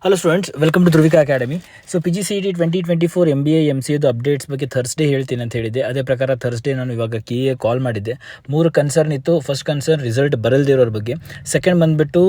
Hello students, welcome to Dhruvika Academy. So PGCET 2024 MBA MCAದು updates ಬಗ್ಗೆ Thursday ಹೇಳ್ತೀನಿ ಅಂತ ಹೇಳಿದ್ದೆ. ಅದೇ ಪ್ರಕಾರ ಥರ್ಸ್ಡೇ ನಾನು ಇವಾಗ KA ಕಾಲ್ ಮಾಡಿದ್ದೆ. 3 ಕನ್ಸರ್ನ್ ಇತ್ತು. ಫಸ್ಟ್ ಕನ್ಸರ್ನ್ ರಿಸಲ್ಟ್ ಬರಲ್ದಿರೋರ ಬಗ್ಗೆ. ಸೆಕೆಂಡ್ ಬಂದುಬಿಟ್ಟು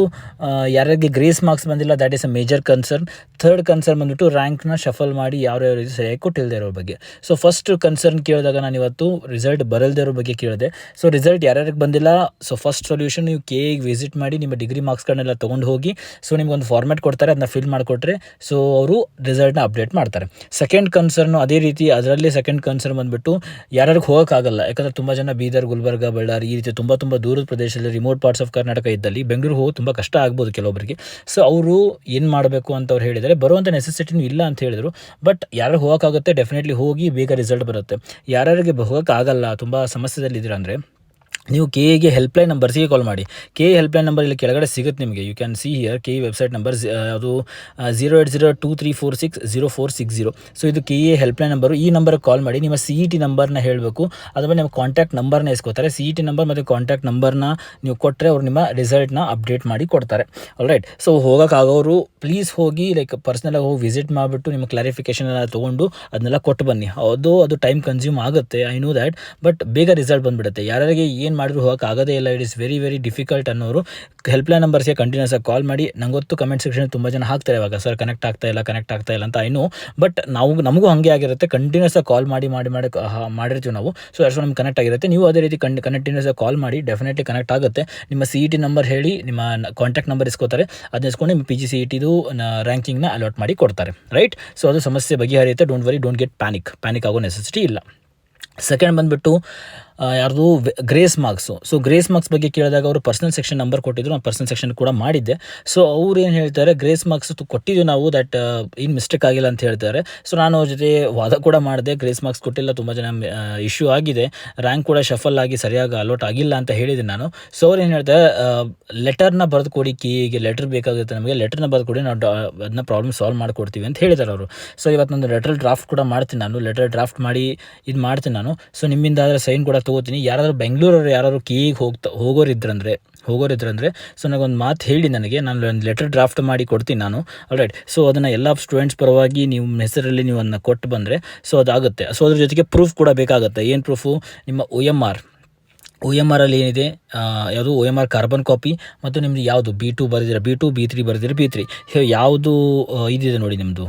ಯಾರಿಗೆ ಗ್ರೇಸ್ ಮಾರ್ಕ್ಸ್ ಬಂದಿಲ್ಲ, that is a major concern. Third concern ಬಂದುಬಿಟ್ಟು ರ್ಯಾಂಕ್ನ ಶಫಲ್ ಮಾಡಿ ಯಾವ್ಯಾವ ರೀತಿ ಸರಿಯಾಗಿ ಕೊಟ್ಟಿಲ್ಲದೆ ಇರೋ ಬಗ್ಗೆ. ಸೊ ಫಸ್ಟ್ ಕನ್ಸರ್ನ್ ಕೇಳಿದಾಗ ನಾನು ಇವತ್ತು ರಿಸಲ್ಟ್ ಬರಲ್ದಿರೋ ಬಗ್ಗೆ ಕೇಳಿದೆ. ಸೊ ರಿಸಲ್ಟ್ ಯಾರ್ಯಾರಿಗೆ ಬಂದಿಲ್ಲ, ಸೊ ಫಸ್ಟ್ ಸೊಲ್ಯೂಷನ್ ನೀವು KAಗೆ ವಿಸಿಟ್ ಮಾಡಿ ನಿಮ್ಮ ಡಿಗ್ರಿ ಮಾರ್ಕ್ಸ್ಗಳನ್ನೆಲ್ಲ ತೊಗೊಂಡು ಹೋಗಿ, ಸೊ ನಿಮ್ಗೊಂದು ಫಾರ್ಮ್ಯಾಟ್ ಕೊಡ್ತಾರೆ, ಅದನ್ನ ಫಿಲ್ ಮಾಡಿಕೊಟ್ರೆ ಸೊ ಅವರು ರಿಸಲ್ಟ್ನ ಅಪ್ಡೇಟ್ ಮಾಡ್ತಾರೆ. ಸೆಕೆಂಡ್ ಕನ್ಸರ್ನು ಅದೇ ರೀತಿ, ಅದರಲ್ಲಿ ಸೆಕೆಂಡ್ ಕನ್ಸರ್ನ್ ಬಂದುಬಿಟ್ಟು ಯಾರ್ಯಾರಿಗೆ ಹೋಗೋಕ್ಕಾಗಲ್ಲ, ಯಾಕಂದರೆ ತುಂಬ ಜನ ಬೀದರ್, ಗುಲ್ಬರ್ಗ, ಬಳ್ಳಾರಿ ಈ ರೀತಿ ತುಂಬ ದೂರದ ಪ್ರದೇಶದಲ್ಲಿ ರಿಮೋಟ್ ಪಾರ್ಟ್ಸ್ ಆಫ್ ಕರ್ನಾಟಕ ಇದ್ದಲ್ಲಿ ಬೆಂಗಳೂರು ಹೋಗಿ ತುಂಬ ಕಷ್ಟ ಆಗ್ಬೋದು ಕೆಲವೊಬ್ಬರಿಗೆ. ಸೊ ಅವರು ಏನು ಮಾಡಬೇಕು ಅಂತ ಅವ್ರು ಹೇಳಿದ್ದಾರೆ. ಬರುವಂಥ ನೆಸೆಸಿಟಿನೂ ಇಲ್ಲ ಅಂತ ಹೇಳಿದರು. ಬಟ್ ಯಾರು ಹೋಗೋಕ್ಕಾಗುತ್ತೆ, ಡೆಫಿನೆಟ್ಲಿ ಹೋಗಿ ಬೇಗ ರಿಸಲ್ಟ್ ಬರುತ್ತೆ. ಯಾರ್ಯಾರಿಗೆ ಹೋಗೋಕ್ಕಾಗಲ್ಲ, ತುಂಬ ಸಮಸ್ಯೆದಲ್ಲಿದ್ದೀರ ಅಂದರೆ ನೀವು KAಗೆ ಹೆಲ್ಪ್ಲೈನ್ ನಂಬರ್ಸಿಗೆ ಕಾಲ್ ಮಾಡಿ. KA ಹೆಲ್ಪ್ಲೈನ್ ನಂಬರ್ ಇಲ್ಲಿ ಕೆಳಗಡೆ ಸಿಗುತ್ತೆ ನಿಮಗೆ. You can see here KA website number, ಅದು 08023460460. ಸೊ ಇದು KA ಹೆಲ್ಪ್ಲೈನ್ ನಂಬರು. ಈ ನಂಬರ್ಗೆ ಕಾಲ್ ಮಾಡಿ ನಿಮ್ಮ CET ನಂಬರ್ನ ಹೇಳಬೇಕು. ಅದಾದ್ಮೇಲೆ ನಿಮ್ಮ ಕಾಂಟ್ಯಾಕ್ಟ್ ನಂಬರ್ನ ಇಸ್ಕೋತಾರೆ. CET ನಂಬರ್ ಮತ್ತು ಕಾಂಟ್ಯಾಕ್ಟ್ ನಂಬರ್ನ ನೀವು ಕೊಟ್ಟರೆ ಅವ್ರು ನಿಮ್ಮ ರಿಸಲ್ಟ್ನ ಅಪ್ಡೇಟ್ ಮಾಡಿ ಕೊಡ್ತಾರೆ. ಆಲ್ರೈಟ್. ಸೊ ಹೋಗೋಕ್ಕಾಗೋರು ಪ್ಲೀಸ್ ಹೋಗಿ ಪರ್ಸ್ನಲಾಗಿ ಹೋಗಿ ವಿಸಿಟ್ ಮಾಡಿಬಿಟ್ಟು ನಿಮ್ಮ ಕ್ಲಾರಿಫಿಕೇಷನ್ ಎಲ್ಲ ತೊಗೊಂಡು ಅದನ್ನೆಲ್ಲ ಕೊಟ್ಟು ಬನ್ನಿ. ಅದು ಟೈಮ್ ಕನ್ಸ್ಯೂಮ್ ಆಗುತ್ತೆ, ಐ ನೋ ದ್ಯಾಟ್, ಬಟ್ ಬೇಗ ರಿಸಲ್ಟ್ ಬಂದುಬಿಡುತ್ತೆ. ಯಾರಿಗೆ ಏನು ಮಾಡಿದ್ರು ಹೋಗೋಕ್ಕಾಗೋದೇ ಇಲ್ಲ, ಇಟ್ ಇಸ್ ವೆರಿ ಡಿಫಿಕಲ್ಟ್ ಅನ್ನೋರು ಹೆಲ್ಪ್ಲೈನ್ ನಂಬರ್ಸ್ಗೆ ಕಂಟಿನ್ಯೂಸ್ ಆಗಿ ಕಾಲ್ ಮಾಡಿ. ನಂಗೊತ್ತು ಕಮೆಂಟ್ ಸೆಕ್ಷನ್ ತುಂಬ ಜನ ಹಾಕ್ತಾರೆ ಇವಾಗ, ಸರ್ ಕನೆಕ್ಟ್ ಆಗ್ತಾ ಇಲ್ಲ ಅಂತ ಐ ನೋ, ಬಟ್ ನಮಗೂ ಹಾಗೆ ಆಗಿರುತ್ತೆ. ಕಂಟಿನ್ಯೂಸ್ ಆಗಿ ಕಾಲ್ ಮಾಡಿರ್ತೀವಿ ನಾವು. ಸೊ ಅಷ್ಟು ನಮ್ಗೆ ಕನೆಕ್ಟ್ ಆಗಿರುತ್ತೆ. ನೀವು ಅದೇ ರೀತಿ ಕಂಟಿನ್ಯೂಸ್ ಆಗಿ ಕಾಲ್ ಮಾಡಿ, ಡೆಫಿನೆಟ್ಲಿ ಕನೆಕ್ಟ್ ಆಗುತ್ತೆ. ನಿಮ್ಮ CET ನಂಬರ್ ಹೇಳಿ, ನಿಮ್ಮ ಕಾಂಟ್ಯಾಕ್ಟ್ ನಂಬರ್ ಇಸ್ಕೋತಾರೆ. ಅದನ್ನ ಇಸ್ಕೊಂಡು ನಿಮ್ಮ PGCETದು ರ್ಯಾಂಕಿಂಗ್ನ ಅಲಾಟ್ ಮಾಡಿ ಕೊಡ್ತಾರೆ. ರೈಟ್. ಸೊ ಅದು ಸಮಸ್ಯೆ ಬಗೆಹರಿಯುತ್ತೆ. Don't worry, don't get panic ಆಗೋ ನೆಸೆಸಿಟಿ ಇಲ್ಲ. ಸೆಕೆಂಡ್ ಬಂದುಬಿಟ್ಟು ಯಾರ್ದು grace marks. So grace marks ಬಗ್ಗೆ ಕೇಳಿದಾಗ ಅವರು ಪರ್ಸನಲ್ ಸೆಕ್ಷನ್ ನಂಬರ್ ಕೊಟ್ಟಿದ್ರು. ನಾನು ಪರ್ಸನಲ್ ಸೆಕ್ಷನ್ ಕೂಡ ಮಾಡಿದ್ದೆ. ಸೊ ಅವ್ರು ಏನು ಹೇಳ್ತಾರೆ, ಗ್ರೇಸ್ ಮಾರ್ಕ್ಸ್ ಕೊಟ್ಟಿದ್ದೀವಿ ನಾವು, ದಟ್ ಏನು ಮಿಸ್ಟೇಕ್ ಆಗಿಲ್ಲ ಅಂತ ಹೇಳ್ತಾರೆ. ಸೊ ನಾನು ಅವ್ರ ಜೊತೆ ವಾದ ಕೂಡ ಮಾಡಿದೆ. ಗ್ರೇಸ್ ಮಾರ್ಕ್ಸ್ ಕೊಟ್ಟಿಲ್ಲ, ತುಂಬ ಜನ ಇಶ್ಯೂ ಆಗಿದೆ, ರ್ಯಾಂಕ್ ಕೂಡ ಶಫಲ್ ಆಗಿ ಸರಿಯಾಗಿ ಅಲೋಟ್ ಆಗಿಲ್ಲ ಅಂತ ಹೇಳಿದೆ ನಾನು. ಸೊ ಅವ್ರು ಏನು ಹೇಳ್ತಾರೆ, ಲೆಟರ್ನ ಬರೆದು ಕೊಡಿ, KAಗೆ ಲೆಟರ್ ಬೇಕಾಗುತ್ತೆ ನಮಗೆ, ಲೆಟರ್ನ ಬರೆದು ಕೊಡಿ, ನಾವು ಅದನ್ನ ಪ್ರಾಬ್ಲಮ್ ಸಾಲ್ವ್ ಮಾಡಿಕೊಡ್ತೀವಿ ಅಂತ ಹೇಳಿದ್ದಾರೆ ಅವರು. ಸೊ ಇವತ್ತು ನಾನು ಲೆಟರ್ ಡ್ರಾಫ್ಟ್ ಕೂಡ ಮಾಡ್ತೀನಿ, ನಾನು ಲೆಟರ್ ಡ್ರಾಫ್ಟ್ ಮಾಡಿ ಇದು ಮಾಡ್ತೀನಿ ನಾನು. ಸೊ ನಿಮ್ಮಿಂದ ಆದರೆ ಸೈನ್ ಕೂಡ ತೊಗೋತೀನಿ. ಯಾರಾದರೂ ಬೆಂಗಳೂರವ್ರು ಯಾರಾದ್ರು KAಗೆ ಹೋಗೋರಿದ್ರಂದ್ರೆ ಸೊ ನನಗೊಂದು ಮಾತು ಹೇಳಿ, ನಾನು ಒಂದು ಲೆಟರ್ ಡ್ರಾಫ್ಟ್ ಮಾಡಿ ಕೊಡ್ತೀನಿ ನಾನು. ಆಲ್ರೈಟ್. ಸೊ ಅದನ್ನು ಎಲ್ಲ ಸ್ಟೂಡೆಂಟ್ಸ್ ಪರವಾಗಿ ನಿಮ್ಮ ಹೆಸರಲ್ಲಿ ನೀವು ಅದನ್ನು ಕೊಟ್ಟು ಬಂದರೆ ಸೊ ಅದಾಗುತ್ತೆ. ಸೊ ಅದ್ರ ಜೊತೆಗೆ ಪ್ರೂಫ್ ಕೂಡ ಬೇಕಾಗುತ್ತೆ. ಏನು ಪ್ರೂಫು? ನಿಮ್ಮ OMR ಅಲ್ಲಿ ಏನಿದೆ, ಯಾವುದು OMR ಕಾರ್ಬನ್ ಕಾಪಿ, ಮತ್ತು ನಿಮ್ಮದು ಯಾವುದು B2 ಬರೆದಿರ B2, B3 ಬರೆದಿರ B3, ಯಾವುದು ಇದಿದೆ ನೋಡಿ ನಿಮ್ಮದು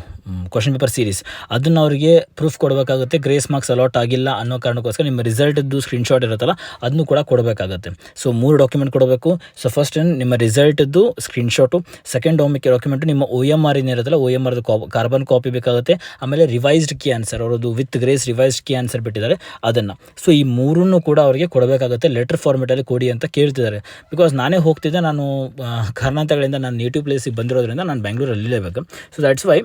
ಕ್ವಶನ್ ಪೇಪರ್ ಸೀರೀಸ್, ಅದನ್ನು ಅವರಿಗೆ ಪ್ರೂಫ್ ಕೊಡಬೇಕಾಗುತ್ತೆ. ಗ್ರೇಸ್ ಮಾರ್ಕ್ಸ್ ಅಲಾಟ್ ಆಗಿಲ್ಲ ಅನ್ನೋ ಕಾರಣಕ್ಕೋಸ್ಕರ ನಿಮ್ಮ ರಿಸಲ್ಟ್ದು ಸ್ಕ್ರೀನ್ಶಾಟ್ ಇರುತ್ತಲ್ಲ, ಅದನ್ನು ಕೂಡ ಕೊಡಬೇಕಾಗುತ್ತೆ. ಸೊ 3 ಡಾಕ್ಯುಮೆಂಟ್ ಕೊಡಬೇಕು. ಸೊ ಫಸ್ಟ್ ನಿಮ್ಮ ರಿಸಲ್ಟ್ದು ಸ್ಕ್ರೀನ್ಶಾಟು, ಸೆಕೆಂಡ್ ಡಾಕ್ಯುಮೆಂಟು ನಿಮ್ಮ OMR ಏನಿರುತ್ತಲ್ಲ, OMRದು ಕಾರ್ಬನ್ ಕಾಪಿ ಬೇಕಾಗುತ್ತೆ. ಆಮೇಲೆ ರಿವೈಸ್ಡ್ ಕೀ ಆನ್ಸರ್, ಅವರದ್ದು with grace revised key answer ಬಿಟ್ಟಿದ್ದಾರೆ ಅದನ್ನು. ಸೊ ಈ 3 ಕೂಡ ಅವರಿಗೆ ಕೊಡಬೇಕಾಗುತ್ತೆ. ಲೆಟರ್ ಫಾರ್ಮೆಟಲ್ಲಿ ಕೊಡಿ ಅಂತ ಕೇಳ್ತಿದ್ದಾರೆ. ಬಿಕಾಸ್ ನಾನೇ ಹೋಗ್ತಿದ್ದೆ, ನಾನು ಕರ್ನಾಟಕದಿಂದ ನಾನು ನೇಟಿವ್ ಪ್ಲೇಸಿಗೆ ಬಂದಿರೋದ್ರಿಂದ ನಾನು ಬೆಂಗಳೂರಲ್ಲಿ ಇರಲೇಬೇಕು. ಸೊ ದ್ಯಾಟ್ಸ್ ವೈ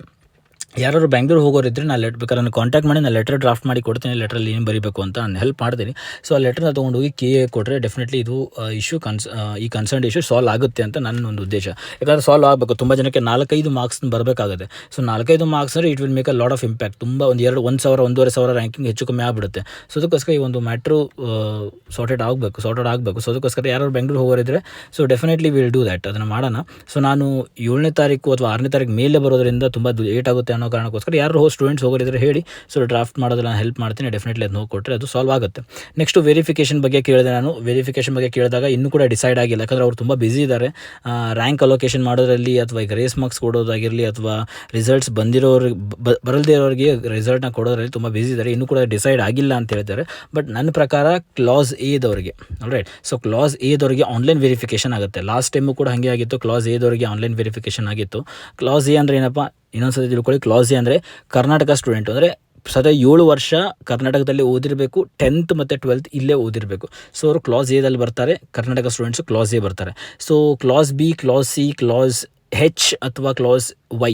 ಯಾರು ಬೆಂಗಳೂರು ಹೋಗೋರಿದ್ರೆ ನಾನು ಬೇಕಾದ್ರೆ ನಾನು ಕಾಂಟ್ಯಾಕ್ಟ್ ಮಾಡಿ, ನಾನು ಲೆಟರ್ ಡ್ರಾಫ್ಟ್ ಮಾಡಿ ಕೊಡ್ತೀನಿ. ಲೆಟ್ರಲ್ಲಿ ಏನು ಬರೀಬೇಕು ಅಂತ ನಾನು ಹೆಲ್ಪ್ ಮಾಡ್ತೀನಿ. ಸೊ ಆ ಲೆಟರ್ನ ತೊಗೊಂಡೋಗಿ KA ಕೊಟ್ಟರೆ ಡೆಫಿನೆಟ್ಲಿ ಇದು ಈ ಕನ್ಸರ್ನ್ ಇಶ್ಯೂ ಸಾಲ್ವ್ ಆಗುತ್ತೆ ಅಂತ ನನ್ನ ಒಂದು ಉದ್ದೇಶ. ಯಾಕಂದರೆ ಸಾಲ್ವ್ ಆಗಬೇಕು. ತುಂಬ ಜನಕ್ಕೆ 4-5 ಮಾರ್ಕ್ಸ್ ಬರಬೇಕಾಗುತ್ತೆ. ಸೊ 4-5 ಮಾರ್ಕ್ಸ್ ಅಂದರೆ it will make a lot of impact. ತುಂಬ ಒಂದು 1,000-1,500 ರ್ಯಾಂಕಿಂಗ್ ಹೆಚ್ಚು ಕಮ್ಮಿ ಆಗಿಬಿಡುತ್ತೆ. ಸೊ ಅದಕ್ಕೋಸ್ಕರ ಈ ಒಂದು ಮ್ಯಾಟ್ರು ಸಾರ್ಟೆಡ್ ಆಗಬೇಕು. ಸೊ ಅದಕ್ಕೋಸ್ಕರ ಯಾರು ಬೆಂಗಳೂರು ಹೋಗೋರಿದ್ರೆ so definitely will do that, ಅದನ್ನು ಮಾಡೋಣ. ಸೊ ನಾನು 7ನೇ ತಾರೀಕು ಅಥವಾ 6ನೇ ತಾರೀಕು ಮೇಲೆ ಬರೋದ್ರಿಂದ ತುಂಬ ಲೇಟ್ ಆಗುತ್ತೆ ಅನ್ನೋ ಕಾರಣಕ್ಕೋಸ್ಕರ ಯಾರು ಸ್ಟೂಡೆಂಟ್ಸ್ ಹೋಗೋರಿದ್ರೆ ಹೇಳಿ. ಸೊ ಡ್ರಾಫ್ಟ್ ಮಾಡೋದನ್ನ ನಾನು ಹೆಲ್ಪ್ ಮಾಡ್ತೀನಿ. ಡೆಫಿನೆಟ್ಲಿ ಅದು ಕೊಟ್ಟರೆ ಅದು ಸಾಲ್ವ್ ಆಗುತ್ತೆ. ನೆಕ್ಸ್ಟು ವೆರಿಫಿಕೇಷನ್ ಬಗ್ಗೆ ಕೇಳಿದೆ ನಾನು. ವೆರಿಫಿಕೇಷನ್ ಬಗ್ಗೆ ಕೇಳಿದಾಗ ಇನ್ನೂ ಕೂಡ ಡಿಸೈಡ್ ಆಗಿಲ್ಲ, ಯಾಕಂದರೆ ಅವ್ರು ತುಂಬ ಬ್ಯುಸಿ ಇದ್ದಾರೆ. ರ್ಯಾಂಕ್ ಅಲೋಕೇಶನ್ ಮಾಡೋದ್ರಲ್ಲಿ ಅಥವಾ ಈಗ ಗ್ರೇಸ್ ಮಾರ್ಕ್ಸ್ ಕೊಡೋದಾಗಿರಲಿ ಅಥವಾ ರಿಸಲ್ಟ್ಸ್ ಬರಲ್ದೇ ಇರೋರಿಗೆ ರಿಸಲ್ಟ್ನ ಕೊಡೋದ್ರಲ್ಲಿ ತುಂಬ ಬ್ಯುಸಿ ಇದ್ದಾರೆ. ಇನ್ನೂ ಕೂಡ ಡಿಸೈಡ್ ಆಗಿಲ್ಲ ಅಂತ ಹೇಳ್ತಾರೆ. ಬಟ್ ನನ್ನ ಪ್ರಕಾರ ಕ್ಲಾಸ್ ಎದವರಿಗೆ, ಆಲ್ರೈಟ್, ಸೊ ಕ್ಲಾಸ್ ಎದವರಿಗೆ ಆನ್ಲೈನ್ ವೆರಿಫಿಕೇಷನ್ ಆಗುತ್ತೆ. ಲಾಸ್ಟ್ ಟೈಮು ಕೂಡ ಹಾಗೆ ಆಗಿತ್ತು. ಕ್ಲಾಸ್ ಎದವರಿಗೆ ಆನ್ಲೈನ್ ವೆರಿಫಿಕೇಷನ್ ಆಗಿತ್ತು. ಕ್ಲಾಸ್ ಎ ಅಂದರೆ ಏನಪ್ಪ, ಇನ್ನೊಂದ್ಸತಿ ತಿಳ್ಕೊಳ್ಳಿ. ಕ್ಲಾಸ್ ಎ ಅಂದರೆ ಕರ್ನಾಟಕ ಸ್ಟೂಡೆಂಟ್, ಅಂದರೆ 7 ವರ್ಷ ಕರ್ನಾಟಕದಲ್ಲಿ ಓದಿರಬೇಕು, 10th ಮತ್ತು 12th ಇಲ್ಲೇ ಓದಿರಬೇಕು. ಸೊ ಅವರು ಕ್ಲಾಸ್ ಎದಲ್ಲಿ ಬರ್ತಾರೆ. ಕರ್ನಾಟಕ ಸ್ಟೂಡೆಂಟ್ಸು ಕ್ಲಾಸ್ ಎ ಬರ್ತಾರೆ. So class B, class C, class H ಅಥವಾ ಕ್ಲಾಸ್ ವೈ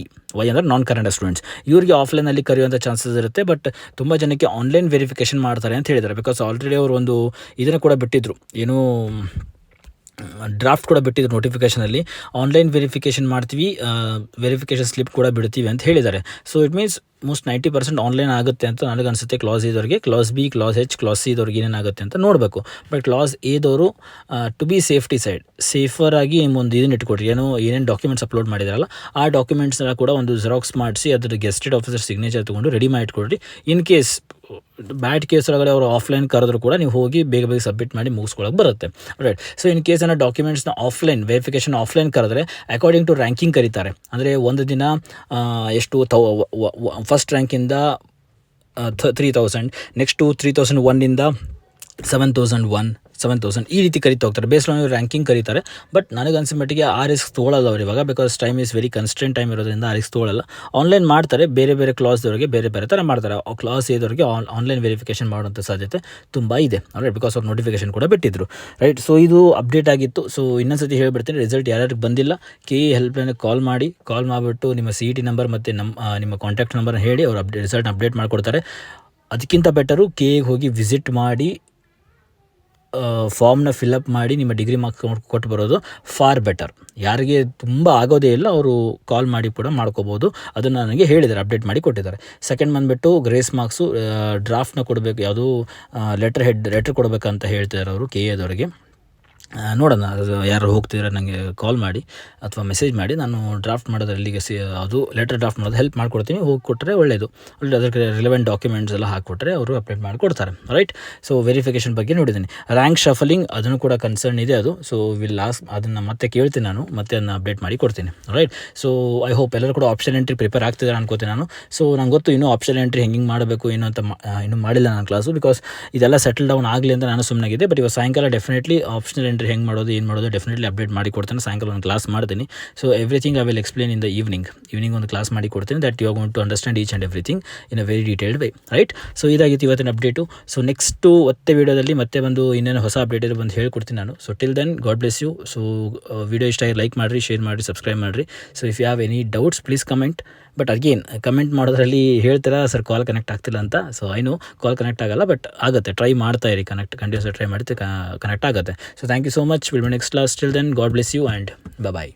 ಅಂದರೆ ನಾನ್ ಕನ್ನಡ ಸ್ಟೂಡೆಂಟ್ಸ್, ಇವರಿಗೆ ಆಫ್ಲೈನಲ್ಲಿ ಕರೆಯುವಂಥ ಚಾನ್ಸಸ್ ಇರುತ್ತೆ. ಬಟ್ ತುಂಬ ಜನಕ್ಕೆ ಆನ್ಲೈನ್ ವೆರಿಫಿಕೇಷನ್ ಮಾಡ್ತಾರೆ ಅಂತ ಹೇಳಿದ್ದಾರೆ. ಬಿಕಾಸ್ ಆಲ್ರೆಡಿ ಅವರು ಒಂದು ಇದನ್ನು ಕೂಡ ಬಿಟ್ಟಿದ್ರು, ಏನು ಡ್ರಾಫ್ಟ್ ಕೂಡ ಬಿಟ್ಟಿದ್ರು ನೋಟಿಫಿಕೇಷನಲ್ಲಿ. ಆನ್ಲೈನ್ ವೆರಿಫಿಕೇಷನ್ ಮಾಡ್ತೀವಿ, ವೆರಿಫಿಕೇಷನ್ ಸ್ಲಿಪ್ ಕೂಡ ಬಿಡ್ತೀವಿ ಅಂತ ಹೇಳಿದ್ದಾರೆ. So it means almost 90% online ಆಗುತ್ತೆ ಅಂತ ನನಗನ್ಸುತ್ತೆ. ಕ್ಲಾಸ್ ಎದವ್ರಿಗೆ, class B, class H, class C ಇದವ್ರಿಗೆ ಏನೇನಾಗುತ್ತೆ ಅಂತ ನೋಡಬೇಕು. ಬಟ್ ಕ್ಲಾಸ್ ಎದವರು ಟು ಬಿ ಸೇಫ್ಟಿ ಸೈಡ್ ಸೇಫರಾಗಿ ಒಂದು ಇದನ್ನು ಇಟ್ಕೊಡ್ರಿ, ಏನೇನು ಡಾಕ್ಯುಮೆಂಟ್ಸ್ ಅಪ್ಲೋಡ್ ಮಾಡಿದಾರಲ್ಲ ಆ ಡಾಕ್ಯುಮೆಂಟ್ಸ್ನ ಕೂಡ ಒಂದು ಜೆರಾಕ್ಸ್ ಮಾಡಿಸಿ ಅದ್ರ ಗೆಸ್ಟೆಡ್ ಆಫೀಸರ್ ಸಿಗ್ನೇಚರ್ ತೊಗೊಂಡು ರೆಡಿ ಮಾಡಿ ಇಟ್ಕೊಡ್ರಿ. ಇನ್ ಕೇಸ್ ಬ್ಯಾಡ್ ಕೇಸ್ ಒಳಗಡೆ ಅವರು ಆಫ್ಲೈನ್ ಕರೆದ್ರು ಕೂಡ ನೀವು ಹೋಗಿ ಬೇಗ ಬೇಗ ಸಬ್ಮಿಟ್ ಮಾಡಿ ಮುಗಿಸ್ಕೊಳಕ್ಕೆ ಬರುತ್ತೆ. ರೈಟ್. ಸೊ ಇನ್ ಕೇಸ್ ಏನೋ ಡಾಕ್ಯುಮೆಂಟ್ಸ್ನ ಆಫ್ಲೈನ್ ವೆರಿಫಿಕೇಷನ್ ಆಫ್ಲೈನ್ ಕರೆದ್ರೆ ಅಕಾರ್ಡಿಂಗ್ ಟು ರ್ಯಾಂಕಿಂಗ್ ಕರೀತಾರೆ. ಅಂದರೆ ಒಂದು ದಿನ ಎಷ್ಟು ಫಸ್ಟ್ ರ್ಯಾಂಕಿಂದ 3000, ನೆಕ್ಸ್ಟು 3001ಇಂದ 7000 ಈ ರೀತಿ ಕರಿತಾ ಹೋಗ್ತಾರೆ. ಬೇಸ್ಡ್ ಆನ್ ರ್ಯಾಂಕಿಂಗ್ ಕರೀತಾರೆ. ಬಟ್ ನನಗೆ ಅನ್ಸಿದ ಮಟ್ಟಿಗೆ ಆ ರಿಸ್ಕ್ ತೊಗೊಳ್ಳಲ್ಲ ಅವ್ರು ಇವಾಗ, because time is very constant time ಇರೋದ್ರಿಂದ ಆ ರಿಸ್ಕ್ ತೊಗೊಳ್ಳಲ್ಲ. ಆನ್ಲೈನ್ ಮಾಡ್ತಾರೆ, ಬೇರೆ ಬೇರೆ ಕ್ಲಾಸ್ದವ್ರಿಗೆ ಬೇರೆ ಥರ ಮಾಡ್ತಾರೆ. ಕ್ಲಾಸ್ ಎದವ್ರಿಗೆ ಆನ್ಲೈನ್ ವೆರಿಫಿಕೇಷನ್ ಮಾಡುವಂಥ ಸಾಧ್ಯತೆ ತುಂಬ ಇದೆ. ರೈಟ್, ಬಿಕಾಸ್ ಅವ್ರು ನೋಟಿಫಿಕೇಶನ್ ಕೂಡ ಬಿಟ್ಟಿದ್ರು. ರೈಟ್. ಸೊ ಇದು ಅಪ್ಡೇಟ್ ಆಗಿತ್ತು. ಸೊ ಇನ್ನೊಂದ್ಸತಿ ಹೇಳ್ಬಿಡ್ತೀನಿ, ರಿಸಲ್ಟ್ ಯಾರ್ಯಾರಿಗೆ ಬಂದಿಲ್ಲ KE ಹೆಲ್ಪ್ಲೈನ್ಗೆ ಕಾಲ್ ಮಾಡಿಬಿಟ್ಟು ನಿಮ್ಮ CET ನಂಬರ್ ಮತ್ತು ನಿಮ್ಮ ಕಾಂಟ್ಯಾಕ್ಟ್ ನಂಬರ್ನ ಹೇಳಿ ಅವ್ರು ರಿಸಲ್ಟ್ನ ಅಪ್ಡೇಟ್ ಮಾಡಿಕೊಡ್ತಾರೆ. ಅದಕ್ಕಿಂತ ಬೆಟರು KEಗೆ ಹೋಗಿ ವಿಸಿಟ್ ಮಾಡಿ ಫಾರ್ಮ್ನ ಫಿಲಪ್ ಮಾಡಿ ನಿಮ್ಮ ಡಿಗ್ರಿ ಮಾರ್ಕ್ಸ್ ಕೊಟ್ಟು ಬರೋದು ಫಾರ್ ಬೆಟರ್. ಯಾರಿಗೆ ತುಂಬ ಆಗೋದೇ ಇಲ್ಲ ಅವರು ಕಾಲ್ ಮಾಡಿ ಕೂಡ ಮಾಡ್ಕೋಬೋದು. ಅದನ್ನು ನನಗೆ ಹೇಳಿದ್ದಾರೆ, ಅಪ್ಡೇಟ್ ಮಾಡಿ ಕೊಟ್ಟಿದ್ದಾರೆ. ಸೆಕೆಂಡ್ ಬಂದುಬಿಟ್ಟು ಗ್ರೇಸ್ ಮಾರ್ಕ್ಸು ಡ್ರಾಫ್ಟ್ನ ಕೊಡಬೇಕು, ಯಾವುದೂ ಲೆಟ್ರ್ ಕೊಡಬೇಕಂತ ಹೇಳ್ತಿದ್ದಾರೆ ಅವರು KEದವರಿಗೆ. ನೋಡೋಣ, ಯಾರು ಹೋಗ್ತಿದ್ರೆ ನನಗೆ ಕಾಲ್ ಮಾಡಿ ಅಥವಾ ಮೆಸೇಜ್ ಮಾಡಿ, ನಾನು ಡ್ರಾಫ್ಟ್ ಮಾಡೋದ್ರಲ್ಲಿಗೆ ಅದು ಲೆಟರ್ ಡ್ರಾಫ್ಟ್ ಮಾಡೋದು ಹೆಲ್ಪ್ ಮಾಡಿಕೊಡ್ತೀನಿ. ಹೋಗಿ ಕೊಟ್ಟರೆ ಒಳ್ಳೆಯದು. ಅದಕ್ಕೆ ರಿಲೆವೆಂಟ್ ಡಾಕ್ಯುಮೆಂಟ್ಸ್ ಎಲ್ಲ ಹಾಕಿಕೊಟ್ರೆ ಅವರು ಅಪ್ಡೇಟ್ ಮಾಡಿಕೊಡ್ತಾರೆ. ರೈಟ್. ಸೊ ವೆರಿಫಿಕೇಷನ್ ಬಗ್ಗೆ ನೋಡಿದ್ದೀನಿ. ರ್ಯಾಂಕ್ ಶಫಲಿಂಗ್ ಅದನ್ನು ಕೂಡ ಕನ್ಸರ್ನ್ ಇದೆ ಅದು. ಸೊ ಅದನ್ನು ಮತ್ತೆ ಕೇಳ್ತೀನಿ, ನಾನು ಮತ್ತೆ ಅದನ್ನು ಅಪ್ಡೇಟ್ ಮಾಡಿ ಕೊಡ್ತೀನಿ. ರೈಟ್. ಸೊ ಐ ಹೋಪ್ ಎಲ್ಲರೂ ಕೂಡ ಆಪ್ಷನ್ ಎಂಟ್ರಿ ಪ್ರಿಪೇರ್ ಆಗ್ತಿದ್ದಾರೆ ಅನ್ಕೋತೀನಿ ನಾನು. ಸೊ ನಂಗೆ ಗೊತ್ತು ಇನ್ನೂ ಆಪ್ಷನ್ ಎಂಟ್ರಿ ಹೆಂಗೆ ಮಾಡಬೇಕು ಏನು ಅಂತ ಇನ್ನೂ ಮಾಡಿಲ್ಲ ನಾನು ಕ್ಲಾಸು, ಬಿಕಾಸ್ ಇದೆಲ್ಲ ಸೆಟಲ್ ಡೌನ್ ಆಗಲಿ ಅಂತ ನಾನು ಸುಮ್ಮನಾಗಿದೆ. ಬಟ್ ಇವಾಗ ಸಾಯಂಕಾಲ ಡೆಫಿನೆಟ್ಲಿ ಆಪ್ಷನಲ್ ಎಂಟ್ರಿ ಹೆಂಗೆ ಮಾಡೋದು ಏನು ಮಾಡೋದು ಡೆಫಿನೆಟ್ಲಿ ಅಪ್ಡೇಟ್ ಮಾಡಿ ಕೊಡ್ತೇನೆ. ಸಾಯಂಕಾಲ ಒಂದು ಕ್ಲಾಸ್ ಮಾಡ್ತೀನಿ. So everything I will explain in the evening ಒಂದು ಕ್ಲಾಸ್ ಮಾಡಿ ಕೊಡ್ತೀನಿ. That you are going to understand each and everything in a very detailed way. Right. So ಇದಾಗಿತ್ತು ಇವತ್ತಿನ ಅಪ್ಡೇಟು. ಸೊ ನೆಕ್ಸ್ಟು ಮತ್ತೆ ವೀಡಿಯೋದಲ್ಲಿ ಮತ್ತೆ ಬಂದು ಇನ್ನೇನು ಹೊಸ ಅಪ್ಡೇಟ್ ಇದೆ ಬಂದು ಹೇಳ್ಕೊಡ್ತೀನಿ ನಾನು. So till then God bless you. So video ಇಷ್ಟ ಆಗಿ ಲೈಕ್ ಮಾಡಿರಿ, ಶೇರ್ ಮಾಡಿರಿ, ಸಬ್ಸ್ಕ್ರೈಬ್ ಮಾಡಿರಿ. So if you have any doubts please comment. But again comment ಮಾಡೋದ್ರಲ್ಲಿ ಹೇಳ್ತೀರಾ ಸರ್ ಕಾಲ್ ಕನೆಕ್ಟ್ ಆಗ್ತಿಲ್ಲ ಅಂತ. ಸೊ ಐನು ಕಾಲ್ ಕನೆಕ್ಟ್ ಆಗಲ್ಲ, ಬಟ್ ಆಗುತ್ತೆ. ಟ್ರೈ ಮಾಡ್ತಾ ಇರಿ, ಕಂಟಿನ್ಯೂಸ್ ಟ್ರೈ ಮಾಡ್ತೀವಿ, ಕನೆಕ್ಟ್ ಆಗುತ್ತೆ. So thank you so much. Will be next class. Till then God bless you and bye.